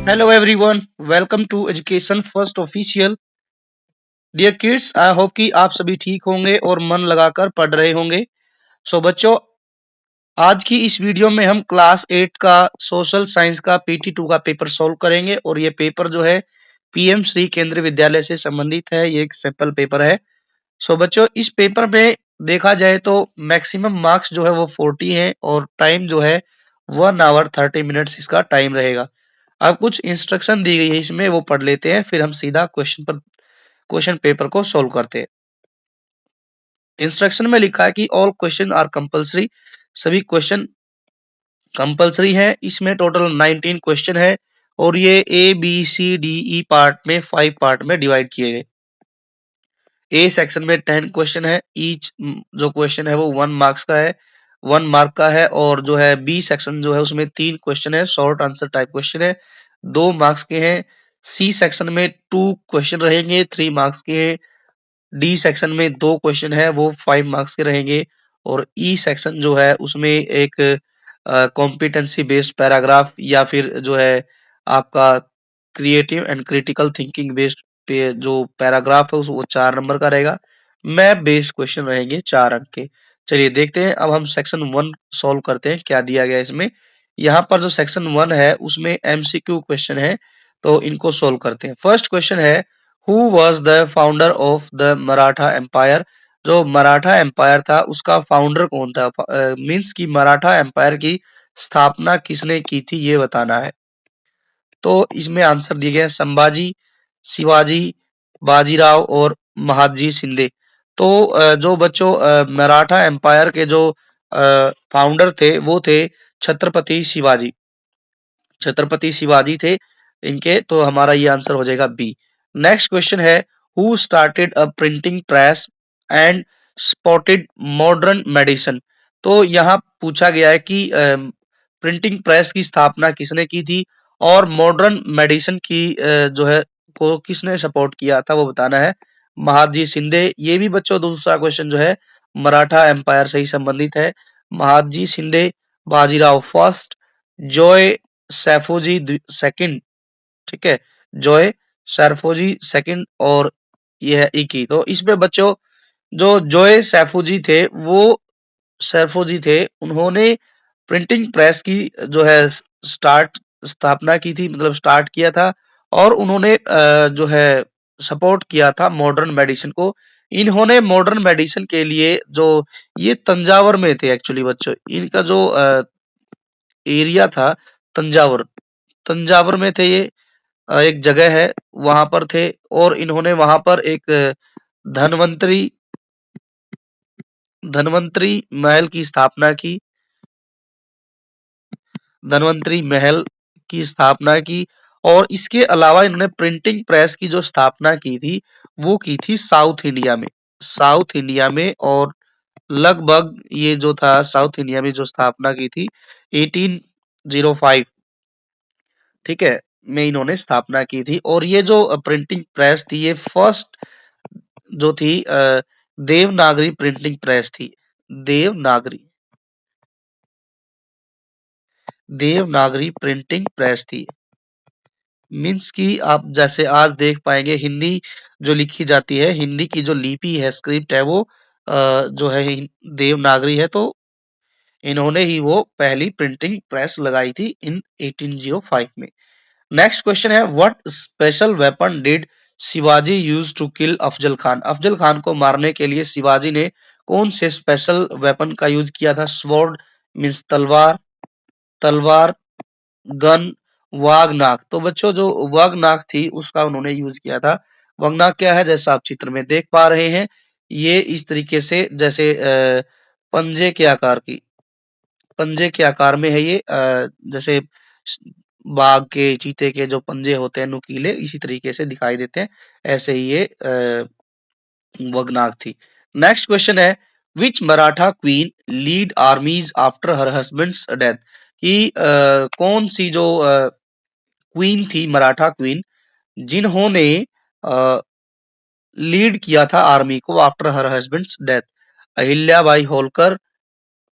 Hello everyone, welcome to Education First Official. Dear kids, I hope कि आप सभी ठीक होंगे और मन लगाकर पढ़ रहे होंगे। बच्चों, आज की इस वीडियो में हम क्लास 8 का सोशल साइंस का PT2 का पेपर सॉल्व करेंगे और ये पेपर जो है PM श्री केंद्रीय विद्यालय से संबंधित है। ये एक सैंपल पेपर है। बच्चों, इस पेपर में देखा जाए तो मैक्सिमम मार्क्स जो है वो 40 है और टाइम जो है 1 आवर 30 मिनट्स इसका टाइम रहेगा। अब कुछ इंस्ट्रक्शन दी गई है इसमें, वो पढ़ लेते हैं, फिर हम सीधा क्वेश्चन पेपर को सोल्व करते हैं। इंस्ट्रक्शन में लिखा है कि ऑल क्वेश्चन आर कंपलसरी, सभी क्वेश्चन कंपलसरी है। इसमें टोटल 19 क्वेश्चन है और ये ABCDE पार्ट में 5 पार्ट में डिवाइड किए गए। ए सेक्शन में 10 क्वेश्चन है। ईच जो क्वेश्चन है वो 1 मार्क्स का है, 1 मार्क का है। और जो है बी सेक्शन जो है उसमें 3 क्वेश्चन है, शॉर्ट आंसर टाइप क्वेश्चन है, 2 मार्क्स के हैं। सी सेक्शन में 2 क्वेश्चन रहेंगे, 3 मार्क्स के हैं। डी सेक्शन में 2 क्वेश्चन है, वो 5 मार्क्स के रहेंगे। और ई सेक्शन जो है उसमें एक कॉम्पिटेंसी बेस्ड पैराग्राफ या फिर जो है आपका creative and critical thinking based पे जो पैराग्राफ है वो 4 नंबर का रहेगा। मैप बेस्ड क्वेश्चन रहेंगे 4 अंक के। चलिए देखते हैं, अब हम सेक्शन 1 सॉल्व करते हैं क्या दिया गया इसमें। यहाँ पर जो सेक्शन 1 है उसमें MCQ क्वेश्चन है, तो इनको सोल्व करते हैं। फर्स्ट क्वेश्चन है, who was the founder of the Maratha empire. जो मराठा एम्पायर था उसका फाउंडर कौन था, मीन्स की मराठा एम्पायर की स्थापना किसने की थी ये बताना है। तो इसमें आंसर दिए गए संभाजी, शिवाजी, बाजीराव और महादजी शिंदे। तो जो बच्चों मराठा एम्पायर के जो फाउंडर थे वो थे छत्रपति शिवाजी। छत्रपति शिवाजी थे इनके, तो हमारा ये आंसर हो जाएगा बी। नेक्स्ट क्वेश्चन है, who started a printing press and spotted modern medicine. तो यहाँ पूछा गया है कि प्रिंटिंग प्रेस की स्थापना किसने की थी और मॉडर्न मेडिसिन की जो है को किसने सपोर्ट किया था वो बताना है। महादजी शिंदे। ये भी बच्चों दूसरा क्वेश्चन जो है मराठा एम्पायर से ही संबंधित है। महादजी शिंदे, बाजीराव फर्स्ट, जॉय सैफोजी सेकंड, ठीक है, जॉय सैफोजी सेकंड, और ये है इकी। तो इसमें बच्चों जो जॉय सैफोजी थे वो सैफोजी थे, उन्होंने प्रिंटिंग प्रेस की जो है स्थापना की थी, मतलब स्टार्ट किया था। और उन्होंने जो है सपोर्ट किया था मॉडर्न मेडिसिन को। इन्होंने मॉडर्न मेडिसिन के लिए जो ये तंजावर में थे एक्चुअली बच्चों, इनका जो एरिया था तंजावर, तंजावर में थे ये। एक जगह है वहां पर थे और इन्होंने वहां पर एक धनवंतरी धनवंतरी महल की स्थापना की, धनवंतरी महल की स्थापना की। और इसके अलावा इन्होंने प्रिंटिंग प्रेस की जो स्थापना की थी वो की थी साउथ इंडिया में, साउथ इंडिया में। और लगभग ये जो था साउथ इंडिया में जो स्थापना की थी 1805, ठीक है, में इन्होंने स्थापना की थी। और ये जो प्रिंटिंग प्रेस थी ये फर्स्ट जो थी देवनागरी प्रिंटिंग प्रेस थी। देवनागरी देवनागरी प्रिंटिंग प्रेस थी। मीन्स कि आप जैसे आज देख पाएंगे हिंदी जो लिखी जाती है, हिंदी की जो लिपि है, स्क्रिप्ट है, वो जो है देवनागरी है। तो इन्होंने ही वो पहली प्रिंटिंग प्रेस लगाई थी इन 1805 में। नेक्स्ट क्वेश्चन है, what special weapon did Shivaji use to kill Afzal Khan. Afzal Khan को मारने के लिए शिवाजी ने कौन से स्पेशल वेपन का यूज किया था। स्वॉर्ड मीन्स तलवार, तलवार, गन, वागनाक। तो बच्चों जो वागनाक थी उसका उन्होंने यूज किया था। वागनाक क्या है, जैसा आप चित्र में देख पा रहे हैं, ये इस तरीके से जैसे पंजे के आकार की, पंजे के आकार में है ये, जैसे बाघ के, चीते के जो पंजे होते हैं नुकीले, इसी तरीके से दिखाई देते हैं। ऐसे ही ये वगनाक थी। नेक्स्ट क्वेश्चन है, which Maratha queen lead armies after her husband's death. कि कौन सी जो क्वीन थी, मराठा क्वीन, जिन्होंने लीड किया था आर्मी को after her husband's death. Ahilyabai Holkar,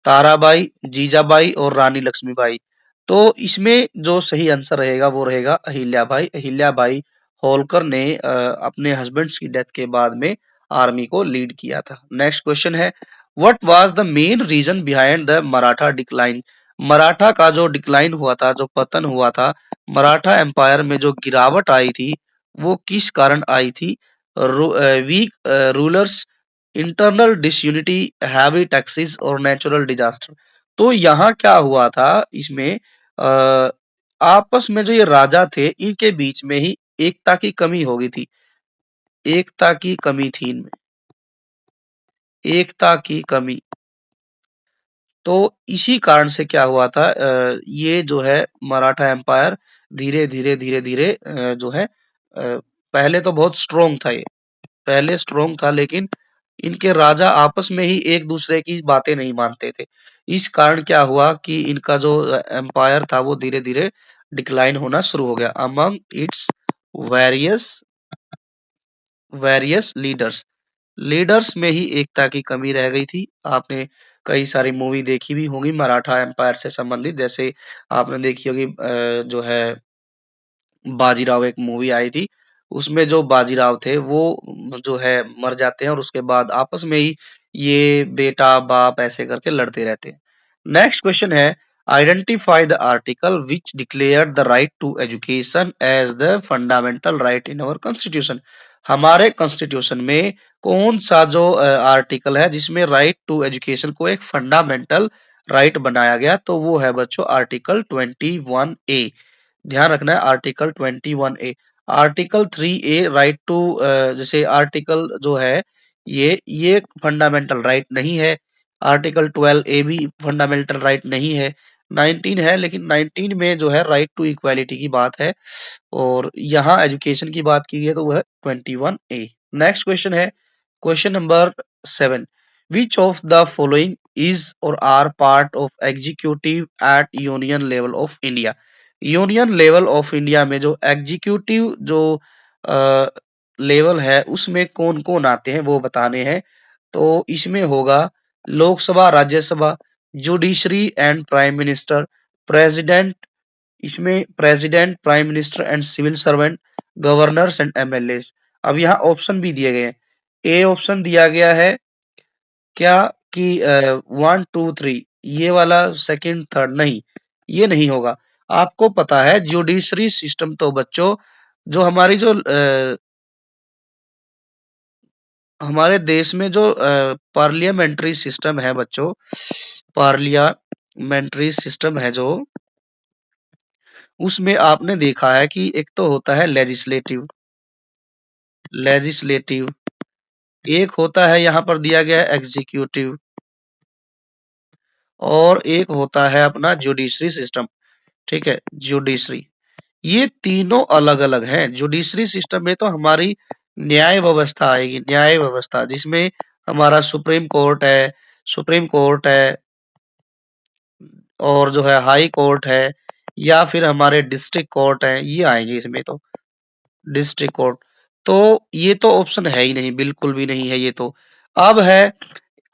Tarabai, Jijabai और रानी लक्ष्मीबाई। तो इसमें जो सही आंसर रहेगा वो रहेगा अहिल्याबाई। अहिल्याबाई होलकर ने अपने हस्बैंड्स की डेथ के बाद में आर्मी को लीड किया था। नेक्स्ट क्वेश्चन है, what was the main reason behind the Maratha decline? Maratha का जो डिक्लाइन हुआ था, जो पतन हुआ था, मराठा एम्पायर में जो गिरावट आई थी, वो किस कारण आई थी? Weak rulers, internal disunity, heavy taxes और नेचुरल डिजास्टर। तो यहाँ क्या हुआ था इसमें, अ, आपस में जो ये राजा थे इनके बीच में ही एकता की कमी हो गई थी। एकता की कमी थी इनमें, एकता की कमी। तो इसी कारण से क्या हुआ था, ये जो है मराठा एम्पायर धीरे धीरे जो है, पहले तो बहुत स्ट्रोंग था ये, पहले स्ट्रोंग था, लेकिन इनके राजा आपस में ही एक दूसरे की बातें नहीं मानते थे। इस कारण क्या हुआ कि इनका जो एम्पायर था वो धीरे धीरे डिक्लाइन होना शुरू हो गया। Among its various various leaders, leaders में ही एकता की कमी रह गई थी। आपने कई सारी मूवी देखी भी होंगी मराठा एम्पायर से संबंधित, जैसे आपने देखी होगी जो है बाजीराव, एक मूवी आई थी, उसमें जो बाजीराव थे वो जो है मर जाते हैं और उसके बाद आपस में ही ये बेटा बाप ऐसे करके लड़ते रहते हैं। नेक्स्ट क्वेश्चन है, identify the article which declare the right to education as the fundamental right in our constitution. हमारे कॉन्स्टिट्यूशन में कौन सा जो आर्टिकल है जिसमें राइट टू एजुकेशन को एक फंडामेंटल राइट बनाया गया? तो वो है बच्चों आर्टिकल 21A। ध्यान रखना है article 21A। Article 3A right to, जैसे आर्टिकल जो है ये फंडामेंटल राइट नहीं है। आर्टिकल 12A भी फंडामेंटल राइट नहीं है। 19 है, लेकिन 19 में जो है राइट टू इक्वालिटी की बात है, और यहाँ एजुकेशन की बात की है तो वह 21A। नेक्स्ट क्वेश्चन है, question number 7, which of the following is or are part of executive at union level of India? Union level of India में जो एग्जीक्यूटिव जो लेवल है उसमें कौन कौन आते हैं वो बताने हैं। तो इसमें होगा Lok Sabha, Rajya Sabha, judiciary and prime minister, president, इसमें president, prime minister and civil servant, governors and MLA. अब यहाँ ऑप्शन भी दिए गए हैं। ए ऑप्शन दिया गया है क्या कि 1 2 3, ये वाला सेकंड थर्ड नहीं, ये नहीं होगा। आपको पता है जुडिशरी सिस्टम तो बच्चों जो हमारी जो हमारे देश में जो पार्लियामेंट्री सिस्टम है बच्चों, पार्लियामेंट्री सिस्टम है जो, उसमें आपने देखा है कि एक तो होता है लेजिस्लेटिव, लेजिस्लेटिव, एक होता है यहाँ पर दिया गया है एग्जीक्यूटिव, और एक होता है अपना जुडिशरी सिस्टम। ठीक है, जुडिशरी, ये तीनों अलग अलग हैं। जुडिशरी सिस्टम में तो हमारी न्याय व्यवस्था आएगी, न्याय व्यवस्था जिसमें हमारा सुप्रीम कोर्ट है, सुप्रीम कोर्ट है, और जो है हाई कोर्ट है, या फिर हमारे डिस्ट्रिक्ट कोर्ट है, ये आएंगे इसमें तो, डिस्ट्रिक्ट कोर्ट। तो ये तो ऑप्शन है ही नहीं, बिल्कुल भी नहीं है ये तो। अब है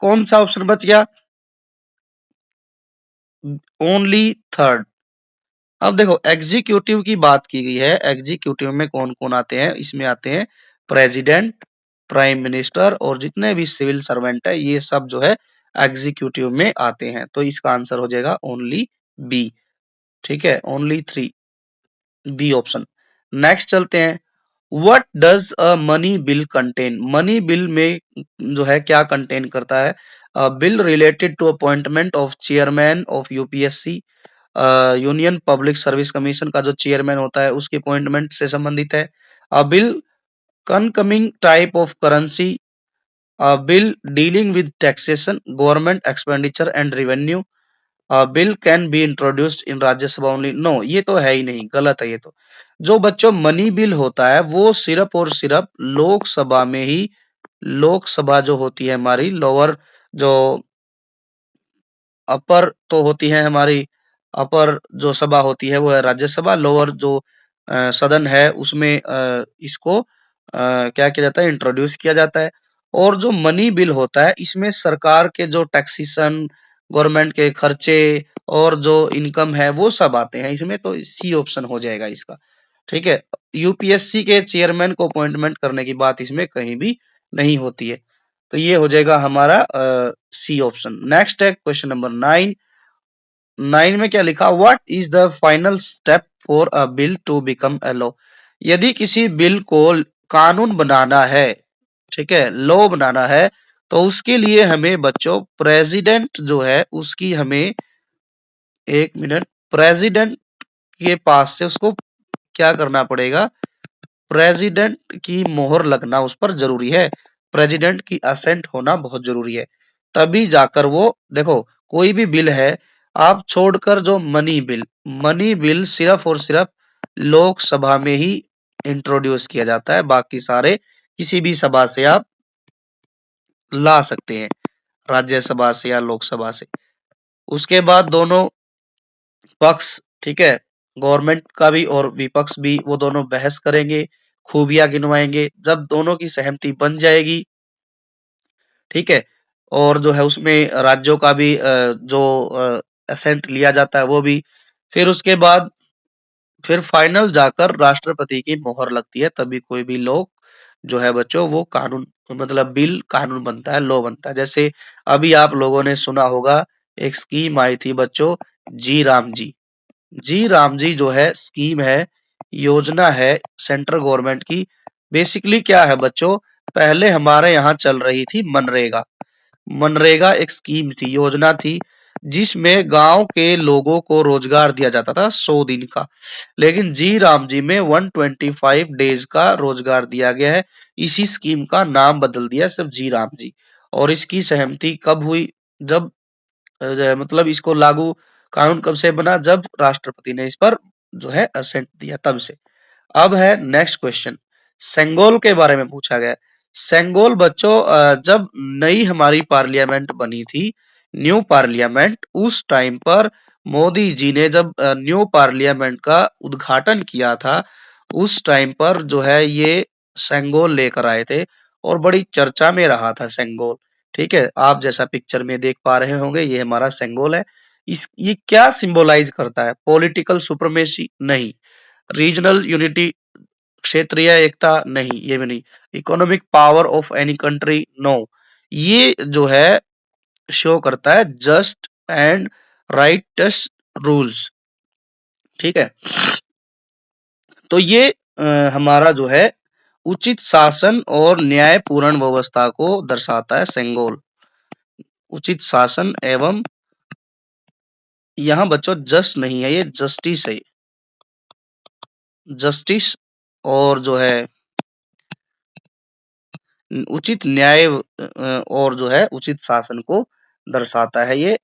कौन सा ऑप्शन बच गया? Only third. अब देखो एग्जीक्यूटिव की बात की गई है, एग्जीक्यूटिव में कौन कौन आते हैं? इसमें आते हैं प्रेसिडेंट, प्राइम मिनिस्टर, और जितने भी सिविल सर्वेंट है ये सब जो है एग्जीक्यूटिव में आते हैं। तो इसका आंसर हो जाएगा ओनली बी। ठीक है, ओनली 3, बी ऑप्शन। नेक्स्ट चलते हैं, what does a money bill contain? Money bill में जो है क्या कंटेन करता है? Bill related to appointment of chairman of UPSC, union public service commission का जो चेयरमैन होता है उसकी अपॉइंटमेंट से संबंधित है। A bill concerning type of currency, a bill dealing with taxation, government expenditure and revenue, bill can be introduced in Rajya Sabha only. No, ये तो है ही नहीं, गलत है ये तो। जो बच्चों मनी बिल होता है वो सिर्फ और सिर्फ लोकसभा में ही, लोकसभा जो होती है हमारी लोअर, जो अपर तो होती है हमारी, अपर जो सभा होती है वो है राज्यसभा, लोअर जो सदन है उसमें इसको क्या किया जाता है, इंट्रोड्यूस किया जाता है। और जो मनी बिल होता है इसमें सरकार के जो टैक्सेशन, गवर्नमेंट के खर्चे और जो इनकम है वो सब आते हैं इसमें, तो सी ऑप्शन हो जाएगा इसका। ठीक है, यूपीएससी के चेयरमैन को अपॉइंटमेंट करने की बात इसमें कहीं भी नहीं होती है, तो ये हो जाएगा हमारा सी ऑप्शन। नेक्स्ट है क्वेश्चन नंबर 9। 9 में क्या लिखा, what is the final step for a bill to become a law. यदि किसी बिल को कानून बनाना है, ठीक है, लॉ बनाना है, तो उसके लिए हमें बच्चों प्रेसिडेंट जो है उसकी हमें, एक मिनट, प्रेसिडेंट के पास से उसको क्या करना पड़ेगा, प्रेसिडेंट की मोहर लगना उस पर जरूरी है, प्रेसिडेंट की असेंट होना बहुत जरूरी है, तभी जाकर वो, देखो कोई भी बिल है, आप छोड़कर जो मनी बिल सिर्फ और सिर्फ लोकसभा में ही इंट्रोड्यूस किया जाता है, बाकी सारे किसी भी सभा से आप ला सकते हैं, राज्यसभा से या लोकसभा से। उसके बाद दोनों पक्ष, ठीक है, गवर्नमेंट का भी और विपक्ष भी, वो दोनों बहस करेंगे, खूबियां गिनवाएंगे, जब दोनों की सहमति बन जाएगी, ठीक है, और जो है उसमें राज्यों का भी जो असेंट लिया जाता है वो भी, फिर उसके बाद फिर फाइनल जाकर राष्ट्रपति की मोहर लगती है, तभी कोई भी लोग जो है बच्चों वो कानून, मतलब बिल कानून बनता है, लॉ बनता है। जैसे अभी आप लोगों ने सुना होगा, एक स्कीम आई थी बच्चों, जी राम जी। जी राम जी जो है स्कीम है, योजना है सेंट्रल गवर्नमेंट की। बेसिकली क्या है बच्चों, पहले हमारे यहाँ चल रही थी मनरेगा। मनरेगा एक स्कीम थी, योजना थी, जिसमें गांव के लोगों को रोजगार दिया जाता था 100 दिन का। लेकिन जी राम जी में 125 डेज का रोजगार दिया गया है। इसी स्कीम का नाम बदल दिया सिर्फ जी राम जी। और इसकी सहमति कब हुई, जब मतलब इसको लागू कानून कब से बना, जब राष्ट्रपति ने इस पर जो है असेंट दिया, तब से। अब है नेक्स्ट क्वेश्चन, सेंगोल के बारे में पूछा गया। सेंगोल बच्चों जब नई हमारी पार्लियामेंट बनी थी, न्यू पार्लियामेंट, उस टाइम पर मोदी जी ने जब न्यू पार्लियामेंट का उद्घाटन किया था, उस टाइम पर जो है ये सेंगोल लेकर आए थे और बड़ी चर्चा में रहा था सेंगोल। ठीक है, आप जैसा पिक्चर में देख पा रहे होंगे, ये हमारा सेंगोल है। इस ये क्या सिंबलाइज करता है, पॉलिटिकल सुप्रीमेसी नहीं, रीजनल यूनिटी, क्षेत्रीय एकता नहीं, ये भी नहीं, economic power of any country no, ये जो है शो करता है जस्ट एंड राइटस रूल्स। ठीक है, तो ये हमारा जो है उचित शासन और न्यायपूर्ण व्यवस्था को दर्शाता है सेंगोल। उचित शासन एवं, यहाँ बच्चों जस्ट नहीं है, ये जस्टिस है, जस्टिस, और जो है उचित न्याय और जो है उचित शासन को दर्शाता है ये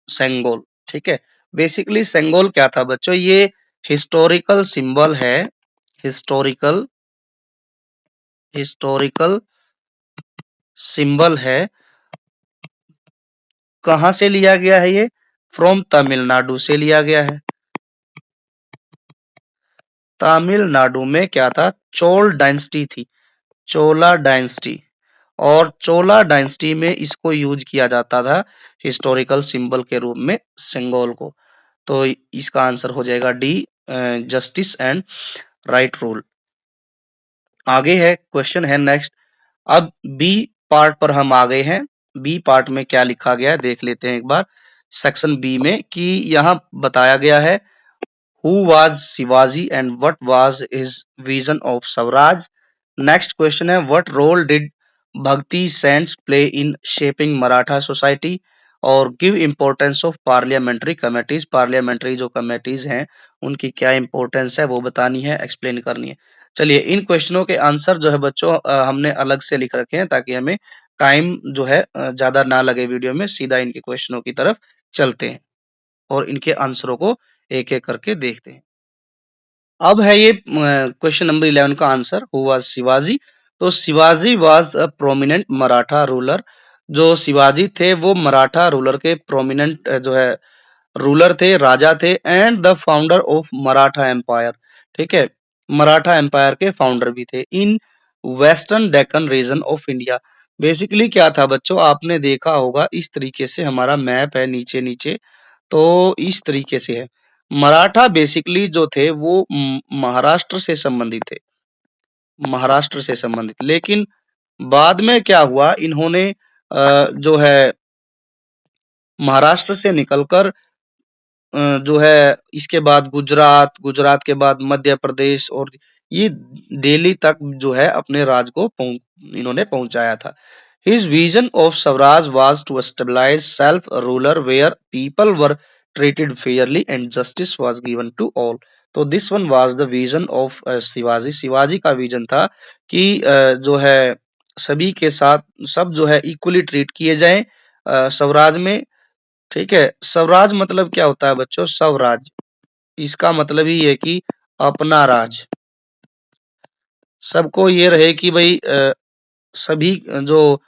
सेंगोल। ठीक है, बेसिकली सेंगोल क्या था बच्चों, ये हिस्टोरिकल सिंबल है, हिस्टोरिकल हिस्टोरिकल सिंबल है। कहां से लिया गया है ये, फ्रॉम तमिलनाडु से लिया गया है। तमिलनाडु में क्या था, चोल डायनेस्टी थी, चोला डायनेस्टी, और चोला डायनेस्टी में इसको यूज किया जाता था हिस्टोरिकल सिंबल के रूप में सेंगोल को। तो इसका आंसर हो जाएगा D, justice and right rule. आगे है क्वेश्चन है नेक्स्ट। अब बी पार्ट पर हम आ गए हैं। बी पार्ट में क्या लिखा गया है देख लेते हैं एक बार, सेक्शन बी में, कि यहाँ बताया गया है who was Shivaji and what was his vision of swaraj. Next question है what role did bhakti saints play in shaping Maratha society, और give importance of parliamentary committees, parliamentary जो कमेटीज हैं उनकी क्या इंपॉर्टेंस है वो बतानी है, एक्सप्लेन करनी है। चलिए इन क्वेश्चनों के आंसर जो है बच्चों हमने अलग से लिख रखे हैं, ताकि हमें टाइम जो है ज्यादा ना लगे वीडियो में, सीधा इनके क्वेश्चनों की तरफ चलते हैं और इनके आंसरों को एक एक करके देखते हैं। अब है ये क्वेश्चन नंबर 11 का आंसर, हु वाज शिवाजी। तो Shivaji was a prominent Maratha ruler. जो शिवाजी थे वो मराठा रूलर के प्रोमिनेंट जो है रूलर थे, राजा थे, and the founder of Maratha empire. ठीक है, मराठा एम्पायर के फाउंडर भी थे in western Deccan region of India. Basically क्या था बच्चों, आपने देखा होगा इस तरीके से हमारा मैप है, नीचे नीचे तो इस तरीके से है। मराठा बेसिकली जो थे वो महाराष्ट्र से संबंधित थे, महाराष्ट्र से संबंधित। लेकिन बाद में क्या हुआ, इन्होंने जो है महाराष्ट्र से निकलकर जो है इसके बाद गुजरात, गुजरात के बाद मध्य प्रदेश और ये दिल्ली तक जो है अपने राज को इन्होंने पहुंचाया था। His vision of Swaraj was to establish self-ruler where people were treated fairly and justice was given to all. तो this one was the vision of Shivaji. Shivaji का विजन था कि जो है सभी के साथ सब जो है इक्वली ट्रीट किए जाएं स्वराज में। ठीक है, स्वराज मतलब क्या होता है बच्चों? स्वराज, इसका मतलब ही है कि अपना राज। सबको ये रहे कि भाई सभी जो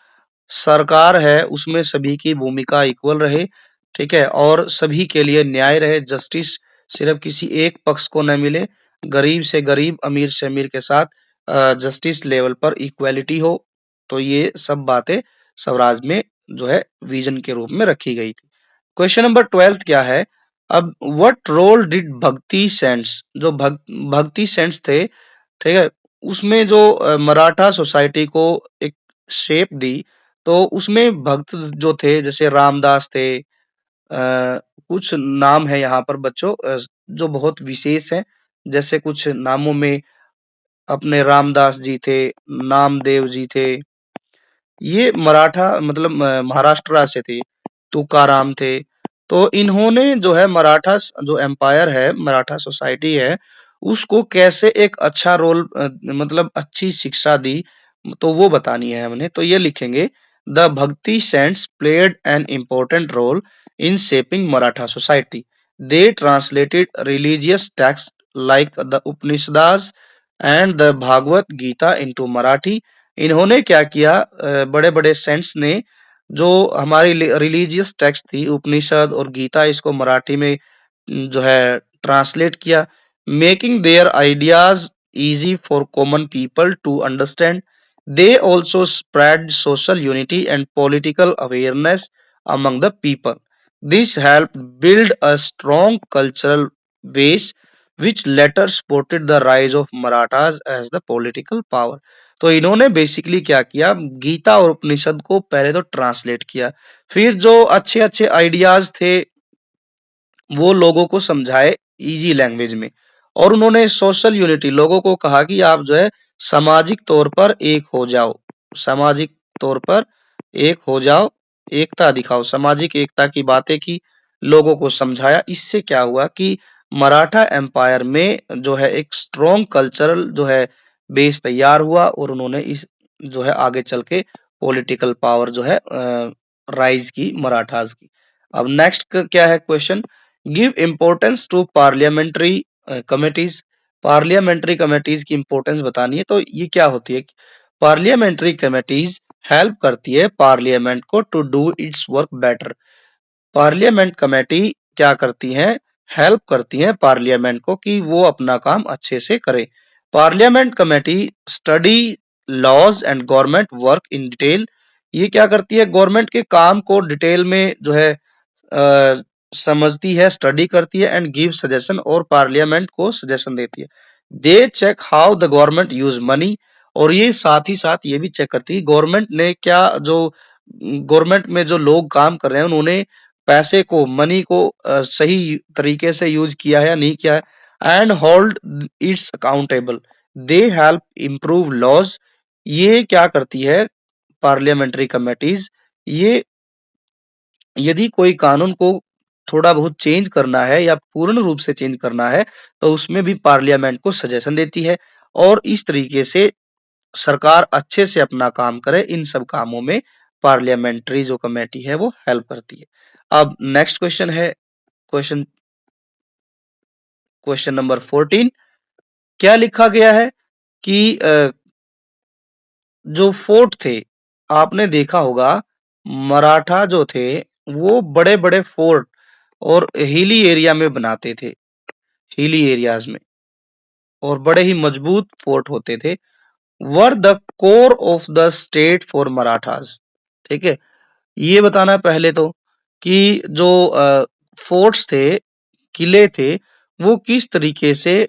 सरकार है उसमें सभी की भूमिका इक्वल रहे, ठीक है, और सभी के लिए न्याय रहे, जस्टिस सिर्फ किसी एक पक्ष को न मिले, गरीब से गरीब, अमीर से अमीर के साथ जस्टिस लेवल पर इक्वालिटी हो। तो ये सब बातें स्वराज में जो है विजन के रूप में रखी गई थी। क्वेश्चन नंबर 12 क्या है? अब व्हाट रोल डिड भक्ति सेंट्स, जो भक्ति सेंट्स थे, ठीक है, उसमें जो मराठा सोसाइटी को एक शेप दी, तो उसमें भक्त जो थे जैसे रामदास थे, कुछ नाम है यहाँ पर बच्चों जो बहुत विशेष हैं। जैसे कुछ नामों में अपने रामदास जी थे, नामदेव जी थे, ये मराठा मतलब महाराष्ट्र से थे, तुकाराम थे। तो इन्होंने जो है मराठा जो एम्पायर है, मराठा सोसाइटी है, उसको कैसे एक अच्छा रोल मतलब अच्छी शिक्षा दी, तो वो बतानी है हमने। तो ये लिखेंगे the bhakti saints played an important role in shaping Maratha society. They translated religious texts like the Upanishads and the Bhagavad Gita into Marathi. इन्होंने क्या किया, बड़े-बड़े सेंट्स ने जो हमारी रिलीजियस टेक्स्ट थी उपनिषद और गीता, इसको मराठी में जो है ट्रांसलेट किया, making their ideas easy for common people to understand. They also spread social unity and political awareness among the people. This help build a strong cultural base which later supported the rise of Marathas as the political power। तो इन्होंने basically क्या किया, गीता और उपनिषद को पहले तो translate किया, फिर जो अच्छे अच्छे आइडियाज थे वो लोगों को समझाए इजी लैंग्वेज में, और उन्होंने सोशल यूनिटी, लोगों को कहा कि आप जो है सामाजिक तौर पर एक हो जाओ, सामाजिक तौर पर एक हो जाओ, एकता दिखाओ, सामाजिक एकता की बातें की, लोगों को समझाया। इससे क्या हुआ कि मराठा एम्पायर में जो है एक स्ट्रॉन्ग कल्चरल जो है बेस तैयार हुआ, और उन्होंने इस जो है आगे चल के पॉलिटिकल पावर जो है राइज की मराठास की। अब नेक्स्ट क्या है question, give importance to parliamentary committees. Parliamentary committees की इंपॉर्टेंस बतानी है। तो ये क्या होती है, पार्लियामेंट्री कमिटीज हेल्प करती है पार्लियामेंट को to do its work better. Parliament committee क्या करती हैं, हेल्प करती हैं पार्लियामेंट को कि वो अपना काम अच्छे से करे। Parliament committee study laws and government work in detail. ये क्या करती है, गवर्नमेंट के काम को डिटेल में जो है समझती है, स्टडी करती है, एंड गिव सजेशन, और पार्लियामेंट को सजेशन देती है। They check how the government use money, और ये साथ ही साथ ये भी चेक करती है गवर्नमेंट ने क्या, जो गवर्नमेंट में जो लोग काम कर रहे हैं उन्होंने पैसे को, मनी को सही तरीके से यूज किया है या नहीं किया है, and hold its accountable. They help improve laws. ये क्या करती है पार्लियामेंट्री कमेटीज, ये यदि कोई कानून को थोड़ा बहुत चेंज करना है या पूर्ण रूप से चेंज करना है, तो उसमें भी पार्लियामेंट को सजेशन देती है, और इस तरीके से सरकार अच्छे से अपना काम करे। इन सब कामों में पार्लियामेंट्री जो कमेटी है वो हेल्प करती है। अब नेक्स्ट क्वेश्चन है, क्वेश्चन क्वेश्चन नंबर 14। क्या लिखा गया है कि जो फोर्ट थे, आपने देखा होगा मराठा जो थे वो बड़े बड़े फोर्ट और हिली एरिया में बनाते थे, हिली एरियाज में, और बड़े ही मजबूत फोर्ट होते थे। वर the core of the state for Marathas. ठीक है, ये बताना पहले तो कि जो फोर्ट्स थे, किले थे, वो किस तरीके से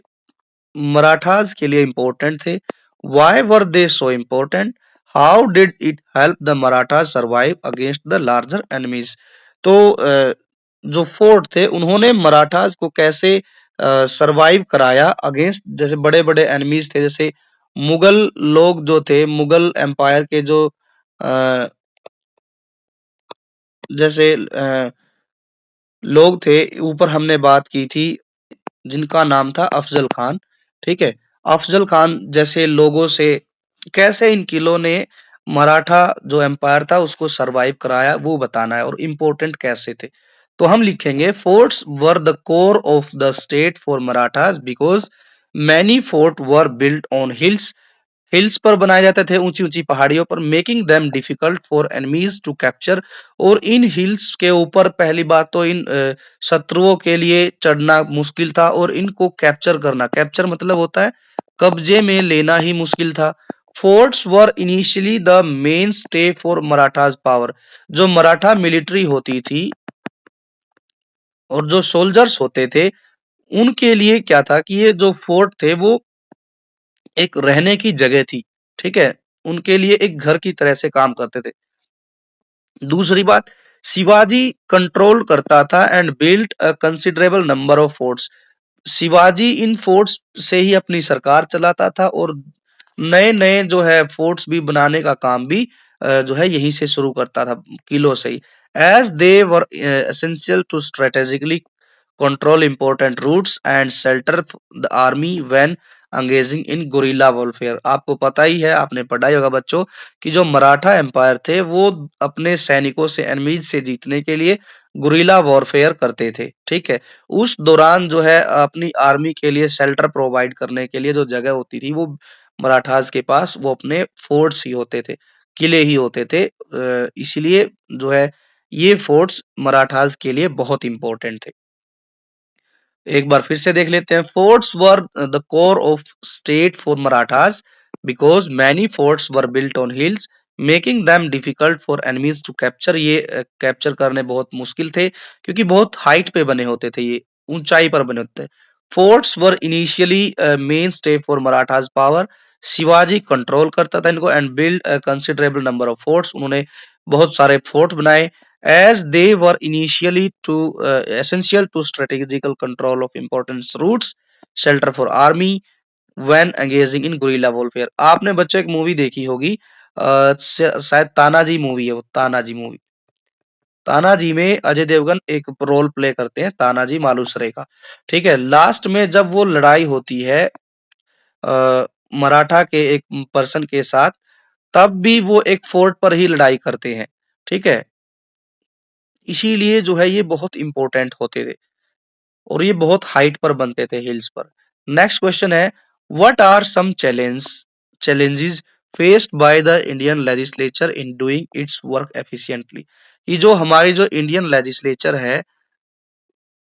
मराठास के लिए इंपॉर्टेंट थे? Why were they so important? How did it help the Marathas survive against the larger enemies? तो जो फोर्ट थे उन्होंने मराठास को कैसे सरवाइव कराया अगेंस्ट जैसे बड़े बड़े एनिमीज थे, जैसे मुगल लोग जो थे, मुगल एम्पायर के जो अ, जैसे लोग थे, ऊपर हमने बात की थी जिनका नाम था अफजल खान। ठीक है, अफजल खान जैसे लोगों से कैसे इन किलों ने मराठा जो एम्पायर था उसको सरवाइव कराया वो बताना है, और इम्पोर्टेंट कैसे थे। तो हम लिखेंगे forts were the core of the state for Marathas because many fort were built on hills. Hills पर बनाए जाते थे, ऊंची ऊंची पहाड़ियों पर, making them difficult for enemies to capture. और इन हिल्स के ऊपर पहली बात तो इन शत्रुओं के लिए चढ़ना मुश्किल था, और इनको कैप्चर करना, कैप्चर मतलब होता है कब्जे में लेना ही मुश्किल था। Forts were initially the main stay for Marathas power. जो मराठा मिलिट्री होती थी और जो सोल्जर्स होते थे उनके लिए क्या था कि ये जो फोर्ट थे वो एक रहने की जगह थी। ठीक है, उनके लिए एक घर की तरह से काम करते थे। दूसरी बात, शिवाजी कंट्रोल करता था and built a considerable number of forts. Shivaji in forts से ही अपनी सरकार चलाता था, और नए नए जो है फोर्ट्स भी बनाने का काम भी जो है यहीं से शुरू करता था, किलों से ही। As they were essential to strategically control important routes and shelter the army when engaging in guerrilla warfare. आपको पता ही है, आपने पढ़ा ही होगा बच्चों, कि जो मराठा एम्पायर थे वो अपने सैनिकों से, एनिमीज से जीतने के लिए गुरिल्ला वॉरफेयर करते थे। ठीक है, उस दौरान जो है अपनी आर्मी के लिए शेल्टर प्रोवाइड करने के लिए जो जगह होती थी वो मराठास के पास वो अपने फोर्ट्स ही होते थे, किले ही होते थे। इसलिए जो है ये फोर्ट्स मराठास के लिए बहुत इंपॉर्टेंट थे। एक बार फिर से देख लेते हैं। Forts were the core of state for Marathas because many forts were built on hills making them difficult for enemies to capture. ये कैप्चर करने बहुत मुश्किल थे क्योंकि बहुत हाइट पे बने होते थे, ये ऊंचाई पर बने होते थे। Forts were initially main stay for Marathas power. Shivaji control करता था इनको and build considerable number of forts. उन्होंने बहुत सारे फोर्ट बनाए as they were initially to essential to strategical control of important routes, shelter for army when engaging in guerrilla warfare। आपने बच्चों एक मूवी देखी होगी, शायद तानाजी मूवी है वो, तानाजी मूवी। तानाजी में अजय देवगन एक रोल प्ले करते हैं, तानाजी मालुसरे का। ठीक है, लास्ट में जब वो लड़ाई होती है मराठा के एक पर्सन के साथ, तब भी वो एक फोर्ट पर ही लड़ाई करते हैं। ठीक है, इसीलिए जो है ये बहुत इंपॉर्टेंट होते थे, और ये बहुत हाइट पर बनते थे, हिल्स पर। नेक्स्ट क्वेश्चन है, what are some challenges faced by the Indian legislature in doing its work efficiently? कि जो हमारी जो इंडियन लेजिस्लेचर है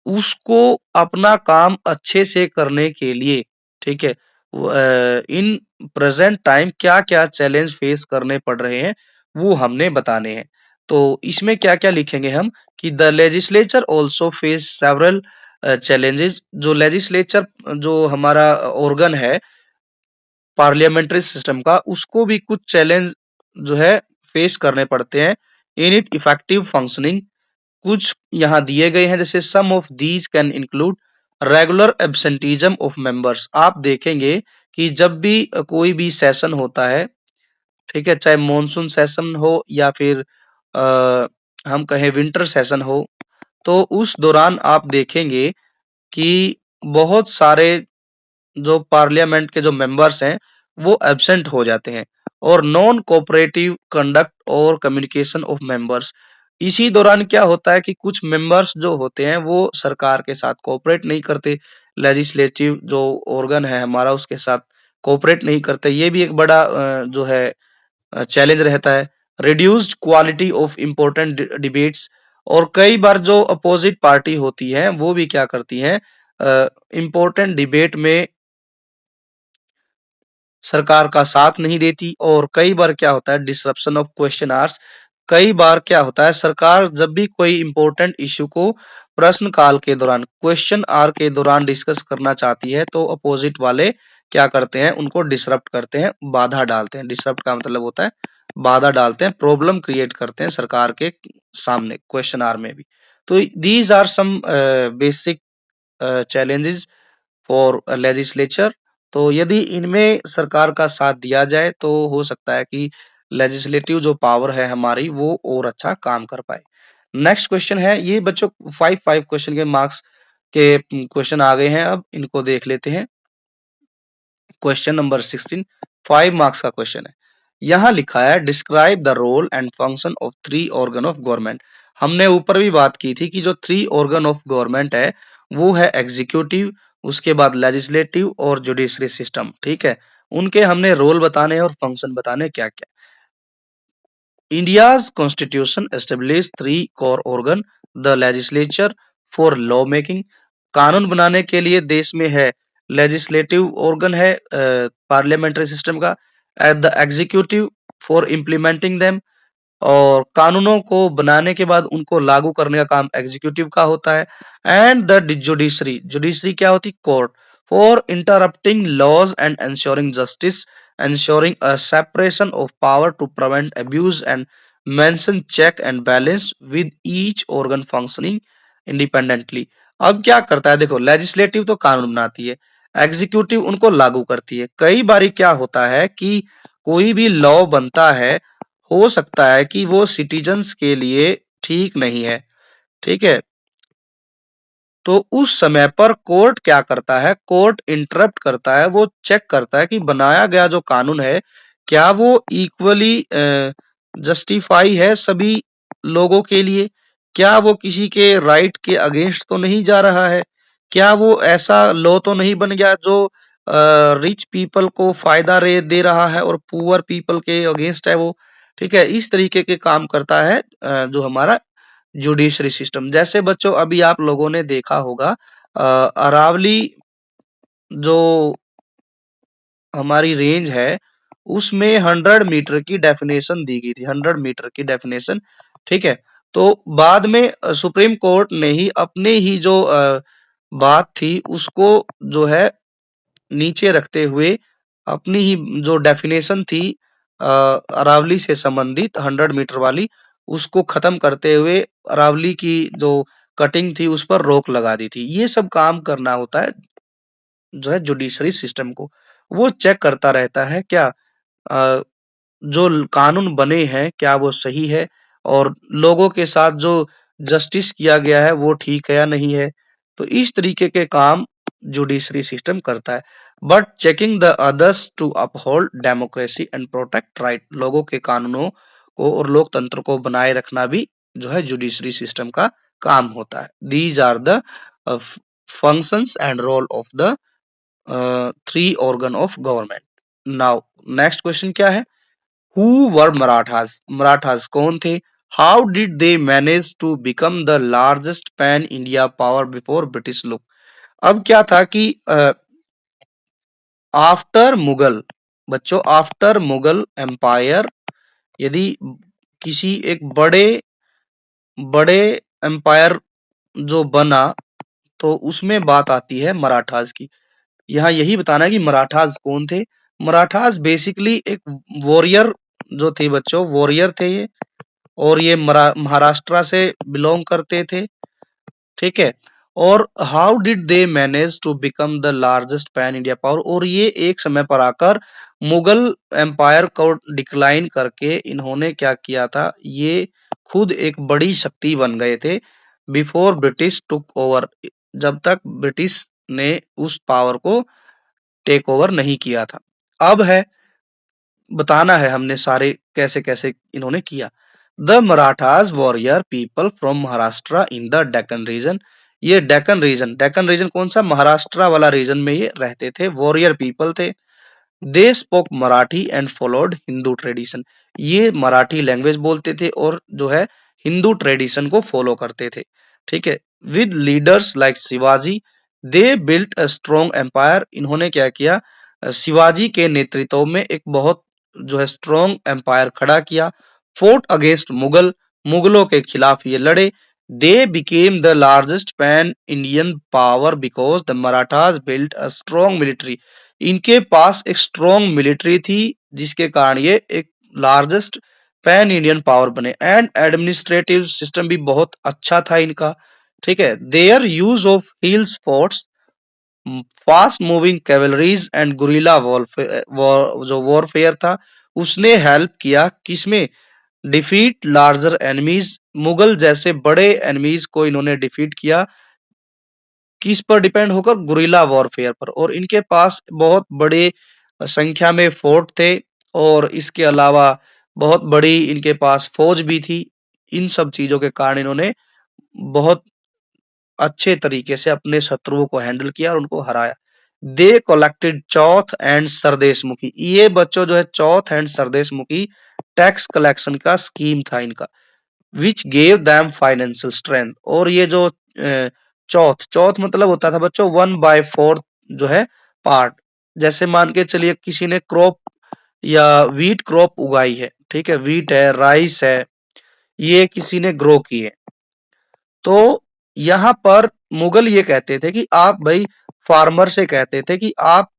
उसको अपना काम अच्छे से करने के लिए, ठीक है, इन प्रेजेंट टाइम क्या क्या चैलेंज फेस करने पड़ रहे हैं वो हमने बताने हैं। तो इसमें क्या क्या लिखेंगे हम कि the legislature also face several challenges. जो लेजिस्लेचर जो हमारा ऑर्गन है पार्लियामेंट्री सिस्टम का, उसको भी कुछ चैलेंज जो है फेस करने पड़ते हैं इन इट इफेक्टिव फंक्शनिंग। कुछ यहाँ दिए गए हैं, जैसे some of these can include regular absenteeism of members. आप देखेंगे कि जब भी कोई भी सेशन होता है, ठीक है, चाहे मॉनसून सेशन हो या फिर आ, हम कहें विंटर सेशन हो, तो उस दौरान आप देखेंगे कि बहुत सारे जो पार्लियामेंट के जो मेंबर्स हैं वो एब्सेंट हो जाते हैं। और नॉन कोऑपरेटिव कंडक्ट और कम्युनिकेशन ऑफ मेंबर्स, इसी दौरान क्या होता है कि कुछ मेंबर्स जो होते हैं वो सरकार के साथ कोऑपरेट नहीं करते, लेजिस्लेटिव जो ऑर्गन है हमारा उसके साथ कोऑपरेट नहीं करते। ये भी एक बड़ा जो है चैलेंज रहता है। Reduced quality of important debates, और कई बार जो अपोजिट पार्टी होती है वो भी क्या करती हैं, इम्पोर्टेंट डिबेट में सरकार का साथ नहीं देती। और कई बार क्या होता है, डिसरप्शन ऑफ क्वेश्चन आवर्स। कई बार क्या होता है, सरकार जब भी कोई इंपॉर्टेंट इश्यू को प्रश्न काल के दौरान, क्वेश्चन आवर के दौरान डिस्कस करना चाहती है तो अपोजिट वाले क्या करते हैं, उनको डिसरप्ट करते हैं, बाधा डालते हैं। डिसरप्ट का मतलब होता है बाधा डालते हैं, प्रॉब्लम क्रिएट करते हैं सरकार के सामने क्वेश्चन आवर में भी। तो these are some basic challenges for legislature. तो यदि इनमें सरकार का साथ दिया जाए तो हो सकता है कि लेजिस्लेटिव जो पावर है हमारी वो और अच्छा काम कर पाए। नेक्स्ट क्वेश्चन है, ये बच्चों 5 क्वेश्चन के मार्क्स के क्वेश्चन आ गए हैं, अब इनको देख लेते हैं। क्वेश्चन नंबर 16 5 मार्क्स का क्वेश्चन है। यहाँ लिखा है describe the role and function of 3 organ of government. हमने ऊपर भी बात की थी कि जो 3 ऑर्गन ऑफ गवर्नमेंट है वो है एग्जीक्यूटिव, उसके बाद लेजिस्लेटिव और जुडिशरी सिस्टम। ठीक है, उनके हमने रोल बताने और फंक्शन बताने क्या क्या। India's constitution established 3 core organ, the legislature for law making, कानून बनाने के लिए देश में है लेजिस्लेटिव ऑर्गन है पार्लियामेंट्री सिस्टम का, the executive for implementing them, और कानूनों को बनाने के बाद उनको लागू करने का काम एग्जीक्यूटिव का होता है, एंड द जुडिशरी, जुडिशरी क्या होती, court, for interrupting laws and ensuring justice, ensuring a separation of power to prevent abuse and mention check and balance with each organ functioning independently। अब क्या करता है, देखो लेजिस्लेटिव तो कानून बनाती है, एग्जीक्यूटिव उनको लागू करती है। कई बारी क्या होता है कि कोई भी लॉ बनता है, हो सकता है कि वो सिटीजन्स के लिए ठीक नहीं है, ठीक है, तो उस समय पर कोर्ट क्या करता है, कोर्ट इंटरप्ट करता है, वो चेक करता है कि बनाया गया जो कानून है क्या वो इक्वली जस्टिफाई है सभी लोगों के लिए, क्या वो किसी के राइट के अगेंस्ट तो नहीं जा रहा है, क्या वो ऐसा लॉ तो नहीं बन गया जो रिच पीपल को फायदा दे रहा है और पुअर पीपल के अगेंस्ट है वो। ठीक है, इस तरीके के काम करता है जो हमारा जुडिशरी सिस्टम। जैसे बच्चों अभी आप लोगों ने देखा होगा अरावली जो हमारी रेंज है उसमें 100 मीटर की डेफिनेशन दी गई थी, 100 मीटर की डेफिनेशन। ठीक है, तो बाद में सुप्रीम कोर्ट ने ही अपने ही जो बात थी उसको जो है नीचे रखते हुए अपनी ही जो डेफिनेशन थी अरावली से संबंधित 100 मीटर वाली, उसको खत्म करते हुए अरावली की जो कटिंग थी उस पर रोक लगा दी थी। ये सब काम करना होता है जो है जुडिशरी सिस्टम को, वो चेक करता रहता है क्या जो कानून बने हैं क्या वो सही है और लोगों के साथ जो जस्टिस किया गया है वो ठीक है या नहीं है। तो इस तरीके के काम जुडिशरी सिस्टम करता है। But checking the others to uphold democracy and protect right, लोगों के कानूनों को और लोकतंत्र को बनाए रखना भी जो है जुडिशरी सिस्टम का काम होता है। These are the functions and role of the 3 organ of government. Now next question क्या है, हु वर मराठास, मराठास कौन थे, how did they manage to become the largest pan India power before British look. अब क्या था कि आफ्टर मुगल, बच्चों after Mughal empire, यदि किसी एक बड़े बड़े एम्पायर जो बना तो उसमें बात आती है मराठास की। यहाँ यही बताना है कि मराठास कौन थे। मराठास बेसिकली एक वॉरियर जो थे बच्चों, वॉरियर थे ये, और ये महाराष्ट्र से बिलोंग करते थे। ठीक है, और how did they manage to become the largest pan India power, और ये एक समय पर आकर मुगल एम्पायर को डिक्लाइन करके इन्होंने क्या किया था, ये खुद एक बड़ी शक्ति बन गए थे बिफोर ब्रिटिश टुक ओवर, जब तक ब्रिटिश ने उस पावर को टेक ओवर नहीं किया था। अब है बताना है हमने सारे कैसे कैसे इन्होंने किया। The Marathas warrior people from Maharashtra in the Deccan region, ये डेक्कन रीजन, डेक्कन रीजन कौन सा, महाराष्ट्र वाला रीजन में ये रहते थे, वॉरियर पीपल थे। दे spoke Marathi and followed Hindu tradition, ये मराठी लैंग्वेज बोलते थे और जो है हिंदू ट्रेडिशन को फॉलो करते थे। ठीक है, with leaders like Shivaji they built a strong empire, इन्होंने क्या किया, शिवाजी के नेतृत्व में एक बहुत जो है स्ट्रॉन्ग एम्पायर खड़ा किया। फोर्ट अगेंस्ट मुगल, मुगलों के खिलाफ ये लड़े। They became the largest pan-Indian power because the Marathas built a strong military. इनके पास एक strong military थी जिसके कारण ये एक largest pan-Indian power बने and administrative system भी बहुत अच्छा था इनका. ठीक है. Their use of hills forts, fast moving cavalries and guerrilla जो वॉरफेयर था उसने हेल्प किया किसमें डिफीट लार्जर एनिमीज मुगल जैसे बड़े एनिमीज को इन्होंने डिफीट किया किस पर डिपेंड होकर गुरिल्ला वॉरफेयर पर और इनके पास बहुत बड़े संख्या में फोर्ट थे और इसके अलावा बहुत बड़ी इनके पास फौज भी थी इन सब चीजों के कारण इन्होंने बहुत अच्छे तरीके से अपने शत्रुओं को हैंडल किया और उनको हराया they collected Chauth and sardeshmukhi ये बच्चों जो है चौथ एंड सरदेशमुखी टैक्स कलेक्शन का स्कीम था इनका which gave them financial strength और ये जो चौथ चौथ मतलब होता था बच्चों 1/4 जो है पार्ट जैसे मान के चलिए किसी ने क्रॉप या वीट क्रॉप उगाई है ठीक है वीट है राइस है ये किसी ने ग्रो की है तो यहाँ पर मुगल ये कहते थे कि आप भाई फार्मर से कहते थे कि आप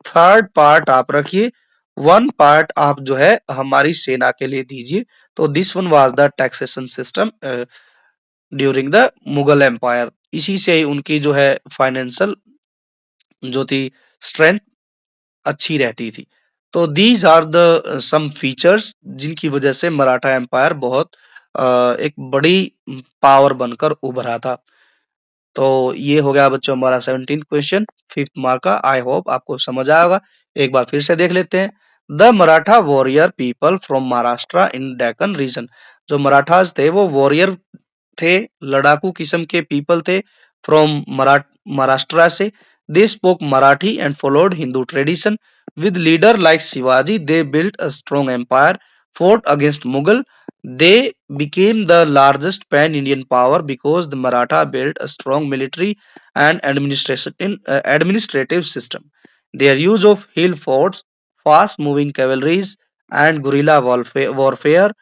थर्ड पार्ट आप रखिए 1 पार्ट आप जो है हमारी सेना के लिए दीजिए तो this one was the taxation system during the Mughal empire इसी से ही उनकी जो है फाइनेंशियल जो थी स्ट्रेंथ अच्छी रहती थी तो these are the some features जिनकी वजह से मराठा एम्पायर बहुत एक बड़ी पावर बनकर उभरा था तो ये हो गया बच्चों हमारा 17th क्वेश्चन 5th मार्क का आई होप आपको समझ आया होगा एक बार फिर से देख लेते हैं the Maratha warrior people from Maharashtra in Deccan region जो मराठास थे वो वॉरियर थे लड़ाकू किस्म के पीपल थे फ्रॉम महाराष्ट्र से they spoke Marathi and followed Hindu tradition with leader like Shivaji they built a strong empire fought against Mughal. They became the largest pan-Indian power because the Maratha built a strong military and administrative system. Their use of hill forts, fast-moving cavalries, and guerrilla warfare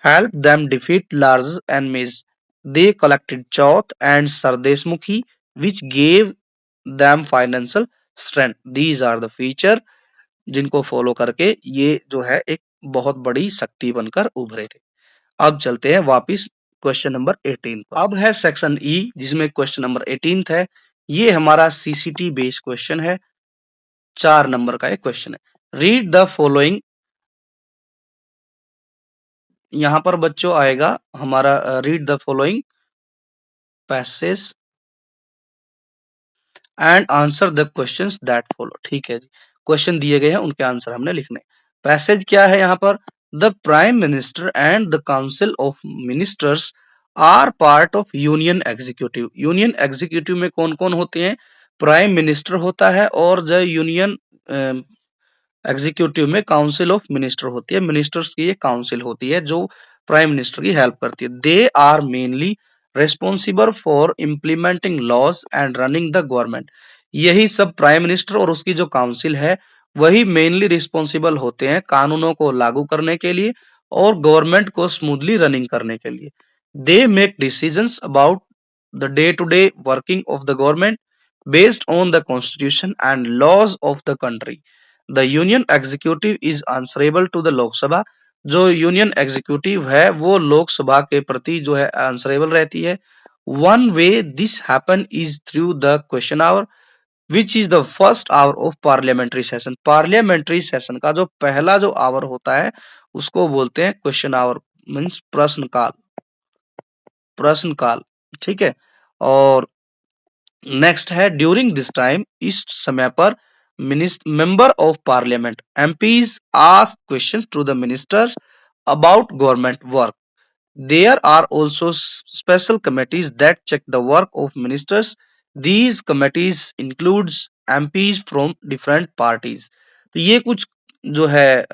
helped them defeat large enemies. They collected Chauth and Sardeshmukhi, which gave them financial strength. These are the features जिनको follow करके ये जो है एक बहुत बड़ी शक्ति बनकर उभरे थे अब चलते हैं वापिस क्वेश्चन नंबर 18 पर अब है सेक्शन ई जिसमें क्वेश्चन नंबर 18 है ये हमारा सीसीटी बेस्ड क्वेश्चन है 4 नंबर का एक क्वेश्चन है रीड द फॉलोइंग यहां पर बच्चों आएगा हमारा read the following passage and answer the questions that follow ठीक है जी क्वेश्चन दिए गए हैं उनके आंसर हमने लिखने पैसेज क्या है यहाँ पर the prime minister and the council of ministers are part of union executive में कौन कौन होते हैं प्राइम मिनिस्टर होता है और जो यूनियन एग्जीक्यूटिव में काउंसिल ऑफ मिनिस्टर होती है मिनिस्टर्स की ये काउंसिल होती है जो प्राइम मिनिस्टर की हेल्प करती है they are mainly responsible for implementing laws and running the government यही सब प्राइम मिनिस्टर और उसकी जो काउंसिल है वही मेनली रिस्पॉन्सिबल होते हैं कानूनों को लागू करने के लिए और गवर्नमेंट को स्मूथली रनिंग करने के लिए they make decisions about the day to day working of the government based on the constitution and laws of the country the union executive is answerable to the Lok Sabha जो union executive है वो लोकसभा के प्रति जो है आंसरेबल रहती है one way this happen is through the question hour which is the first hour of parliamentary session का जो पहला जो आवर होता है उसको बोलते हैं क्वेश्चन आवर मीन्स प्रश्न काल ठीक है और नेक्स्ट है ड्यूरिंग दिस टाइम इस समय पर member of parliament MPs ask questions to the minister about government work there are also special committees that check the work of ministers. These committees includes MPs from different parties. तो ये कुछ जो है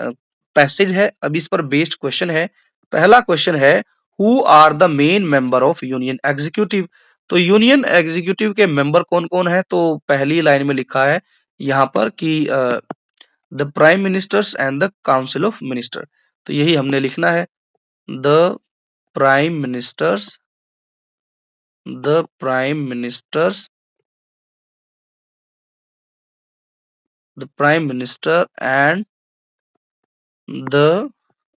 passage है अब इस पर based question है पहला क्वेश्चन है who are the main member of union executive तो यूनियन एग्जीक्यूटिव के मेंबर कौन कौन है तो पहली लाइन में लिखा है यहाँ पर कि the prime ministers and the council of minister तो यही हमने लिखना है the prime ministers the prime ministers, the prime minister and the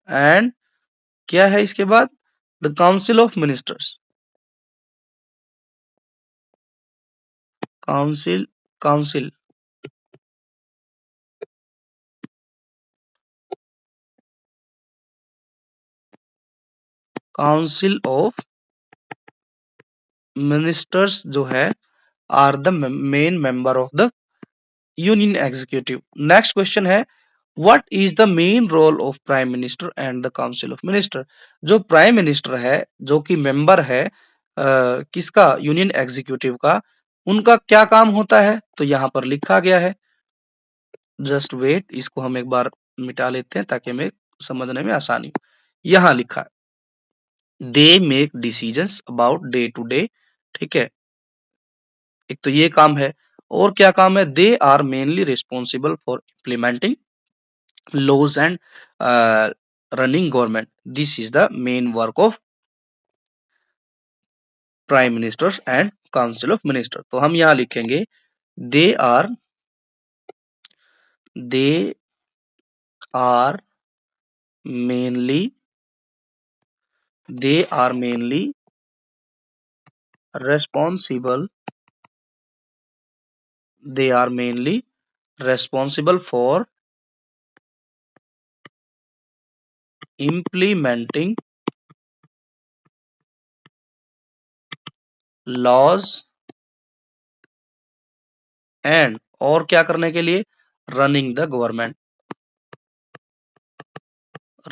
and क्या है इसके बाद, the council of ministers, council council council of ministers जो है are the main member of the union executive. Next question है, what is the main role of prime minister and the council of minister? जो prime minister है, जो कि member है किसका, union executive का, उनका क्या काम होता है, तो यहां पर लिखा गया है, जस्ट वेट, इसको हम एक बार मिटा लेते हैं ताकि हमें समझने में आसानी हो। यहां लिखा है they make decisions about day to day, ठीक है, एक तो ये काम है, और क्या काम है, they are mainly responsible for implementing laws and running government. This is the main work of prime ministers and council of ministers. तो हम यहाँ लिखेंगे they are mainly responsible, they are mainly responsible for implementing laws and, और क्या करने के लिए, running the government,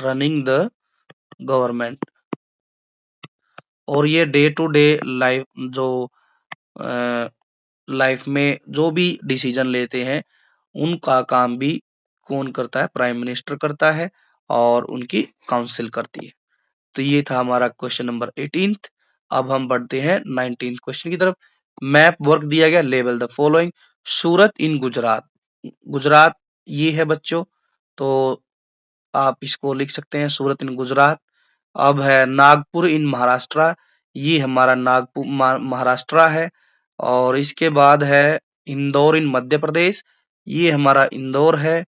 running the government। और ये डे टू डे लाइफ जो लाइफ में जो भी डिसीजन लेते हैं उनका काम भी कौन करता है, प्राइम मिनिस्टर करता है और उनकी काउंसिल करती है। तो ये था हमारा क्वेश्चन नंबर 18th। अब हम बढ़ते हैं 19th क्वेश्चन की तरफ। मैप वर्क दिया गया, लेवल द फॉलोइंग। सूरत इन गुजरात, गुजरात ये है बच्चों, तो आप इसको लिख सकते हैं सूरत इन गुजरात। अब है नागपुर इन महाराष्ट्र, ये हमारा नागपुर महाराष्ट्र है। और इसके बाद है इंदौर इन मध्य प्रदेश, ये हमारा इंदौर है,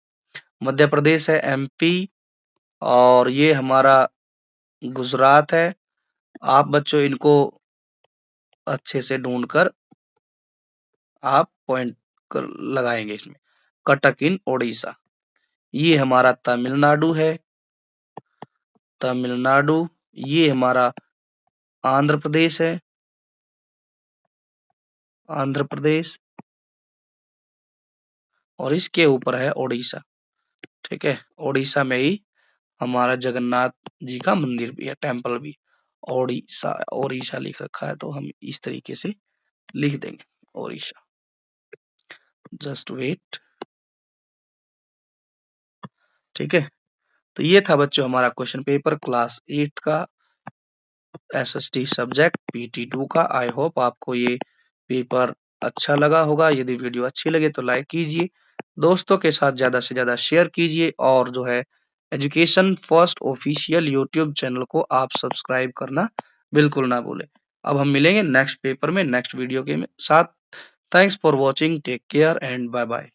मध्य प्रदेश है, एमपी। और ये हमारा गुजरात है। आप बच्चों इनको अच्छे से ढूंढकर आप पॉइंट लगाएंगे इसमें। कटक इन ओडिशा, ये हमारा तमिलनाडु है, तमिलनाडु। ये हमारा आंध्र प्रदेश है, आंध्र प्रदेश। और इसके ऊपर है ओडिशा, ठीक है, ओडिशा में ही हमारा जगन्नाथ जी का मंदिर भी है, टेम्पल भी। ओडिशा, ओडिशा लिख रखा है तो हम इस तरीके से लिख देंगे ओडिशा, जस्ट वेट, ठीक है। तो ये था बच्चों हमारा क्वेश्चन पेपर क्लास 8 का एसएसटी सब्जेक्ट PT2 का। आई होप आपको ये पेपर अच्छा लगा होगा। यदि वीडियो अच्छी लगे तो लाइक कीजिए, दोस्तों के साथ ज्यादा से ज्यादा शेयर कीजिए, और जो है education first official YouTube channel को आप सब्सक्राइब करना बिल्कुल ना भूलें। अब हम मिलेंगे नेक्स्ट पेपर में नेक्स्ट वीडियो के साथ। Thanks for watching, take care and bye bye.